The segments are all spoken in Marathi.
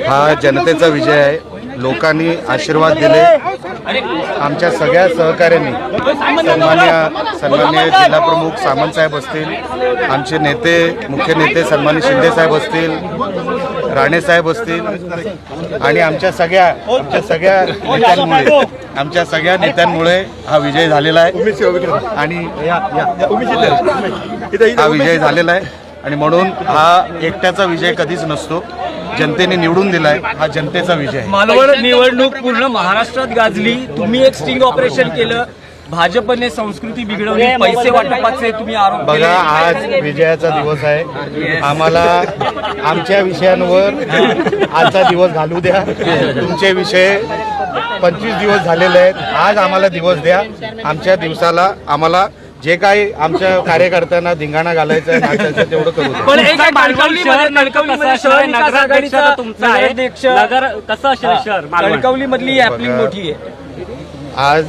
हा जनतेचा विजय आहे। लोकांनी आशीर्वाद दिले, आमच्या सगळ्या सहकाऱ्यांनी, सन्मान्य जिल्हाप्रमुख सामंत साहेब असतील, आमचे नेते, मुख्य नेते सन्मान्य शिंदे साहेब असतील, राणे साहेब असतील आणि आमच्या सगळ्या नेत्यांमुळे हा विजय झालेला आहे आणि हा विजय झालेला आहे आणि म्हणून हा एकट्याचा विजय कधीच नसतो। जनतेने निवडून दिलाय, हा जनतेचा विजय आहे। मालवण निवडणूक पूर्ण महाराष्ट्रात गाजली, तुम्ही एक स्टिंग ऑपरेशन केलं, भाजपने संस्कृती बिघडवली, पैसे वाटपाचे तुम्ही आरोप केले। बघा, आज विजयाचा दिवस आहे, आम्हाला आमच्या विषयांवर आजचा दिवस घालू द्या। तुमचे विषय 25 दिवस झालेले आहेत, आज आम्हाला दिवस द्या। आमच्या दिवसाला आम्हाला जे काही आमच्या कार्यकर्त्यांना धिंगाणा घालायचं आहे नाचायचं तेवढं करू द्या। पण एक कणकवली मधली ॲपलिंग मोठी आहे। आज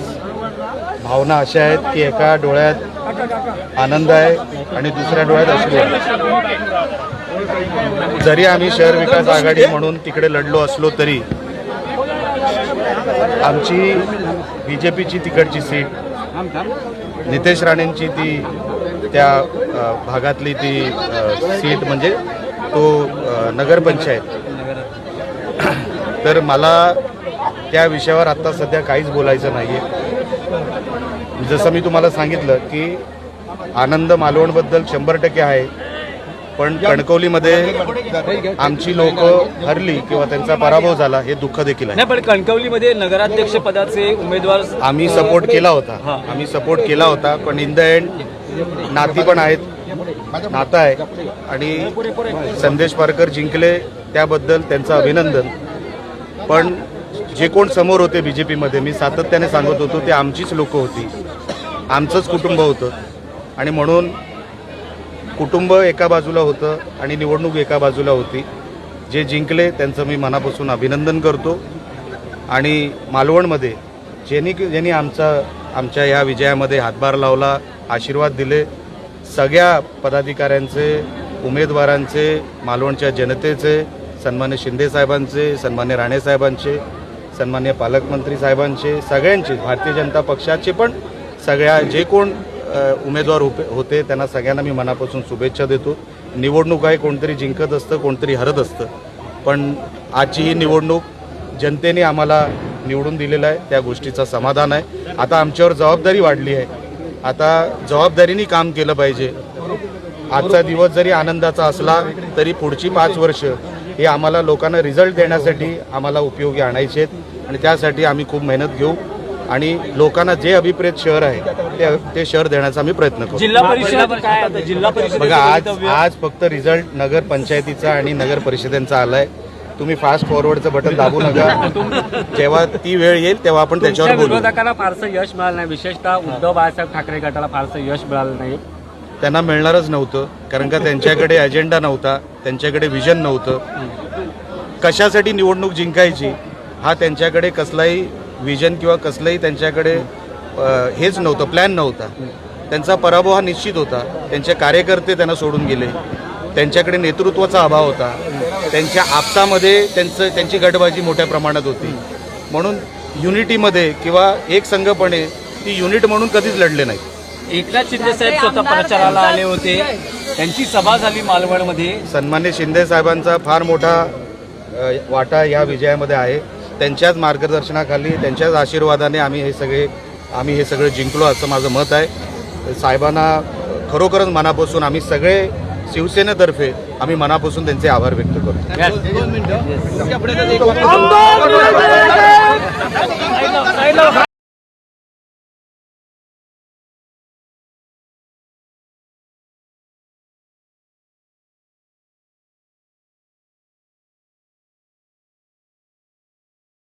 भावना अशा आहेत की एका डोळ्यात आनंद आहे आणि दुसऱ्या डोळ्यात अश्रू आहे। जरी आम्ही शहर विकास आघाडी म्हणून तिकडे लढलो असलो तरी आमची बीजेपीची तिकडची सीट, नितेश राणेंची ती त्या भागातली ती सीट म्हणजे तो नगरपंचायत, तर मला त्या विषयावर आत्ता सध्या काहीच बोलायचं नाही आहे। जसं मी तुम्हाला सांगितलं की आनंद मालवणबद्दल 100% आहे, पण कणकवलीमध्ये आमची लोक हरली किंवा त्यांचा पराभव झाला हे दुःख देखील आहे। नाही, पण कणकवलीमध्ये नगराध्यक्ष पदाचे उमेदवार आम्ही सपोर्ट केला होता, पण इन द एंड नाती पण आहेत, नातं आहे आणि संदेश पारकर जिंकले त्याबद्दल त्यांचं अभिनंदन। पण जे कोण समोर होते बीजेपीमध्ये, मी सातत्याने सांगत होतो ते आमचीच लोक होती, आमचंच कुटुंब होतं आणि म्हणून कुटुंब एका बाजूला होतं आणि निवडणूक एका बाजूला होती। जे जिंकले त्यांचं मी मनापासून अभिनंदन करतो आणि मालवणमध्ये ज्यांनी आमच्या या विजयामध्ये हातभार लावला, आशीर्वाद दिले, सगळ्या पदाधिकाऱ्यांचे, उमेदवारांचे, मालवणच्या जनतेचे, सन्मान्य शिंदे साहेबांचे, सन्मान्य राणे साहेबांचे, सन्मान्य पालकमंत्री साहेबांचे, सगळ्यांचे, भारतीय जनता पक्षाचे पण सगळ्या जे कोण उमेदवार होते त्यांना सगळ्यांना मी मनापासून शुभेच्छा देतो। निवडणूक आहे, कोणतरी जिंकत असतं, कोणतरी हरत असतं, पण आजची ही निवडणूक जनतेने आम्हाला निवडून दिलेलं आहे, त्या गोष्टीचं समाधान आहे। आता आमच्यावर जबाबदारी वाढली आहे, आता जबाबदारीने काम केलं पाहिजे। आजचा दिवस जरी आनंदाचा असला तरी पुढची 5 वर्ष हे आम्हाला लोकांना रिझल्ट देण्यासाठी आम्हाला उपयोगी आणायचे आहेत आणि त्यासाठी आम्ही खूप मेहनत घेऊ आणि लोकांना जे अभिप्रेत शहर आहे ते शहर देण्याचा आम्ही प्रयत्न करू। जिल्हा परिषद बघा, आज फक्त रिझल्ट नगर पंचायतीचा आणि नगर परिषदेचा आलाय। तुम्ही फास्ट फॉरवर्डचं बटन दाबू नका, जेव्हा ती वेळ येईल तेव्हा आपण त्याच्यावर बोलू। विरोधकांना फारसं यश मिळालं नाही, विशेषतः उद्धव बाळासाहेब ठाकरे गटाला फारसं यश मिळालं नाही। त्यांना मिळणारच नव्हतं, कारण का त्यांच्याकडे अजेंडा नव्हता, त्यांच्याकडे विजन नव्हतं। कशासाठी निवडणूक जिंकायची हा त्यांच्याकडे कसलाही विजन किंवा कसलंही त्यांच्याकडे हेच नव्हतं, प्लॅन नव्हता। त्यांचा पराभव हा निश्चित होता, त्यांचे कार्यकर्ते त्यांना सोडून गेले, त्यांच्याकडे नेतृत्वाचा अभाव होता, त्यांच्या आपसामध्ये त्यांची गटबाजी मोठ्या प्रमाणात होती। म्हणून युनिटीमध्ये किंवा एक संघपणे ती युनिट म्हणून कधीच लढले नाही। एकनाथ शिंदे साहेब स्वतः प्रचाराला आले होते, त्यांची सभा झाली मालवणमध्ये। सन्मान्य शिंदे साहेबांचा फार मोठा वाटा या विजयामध्ये आहे। त्यांच्याच मार्गदर्शनाखाली, त्यांच्याच आशीर्वादाने आम्ही हे सगळे जिंकलो असं माझं मत आहे। साहेबांना खरोखरच मनापासून आम्ही सगळे शिवसेनेतर्फे आम्ही मनापासून त्यांचे आभार व्यक्त करतो।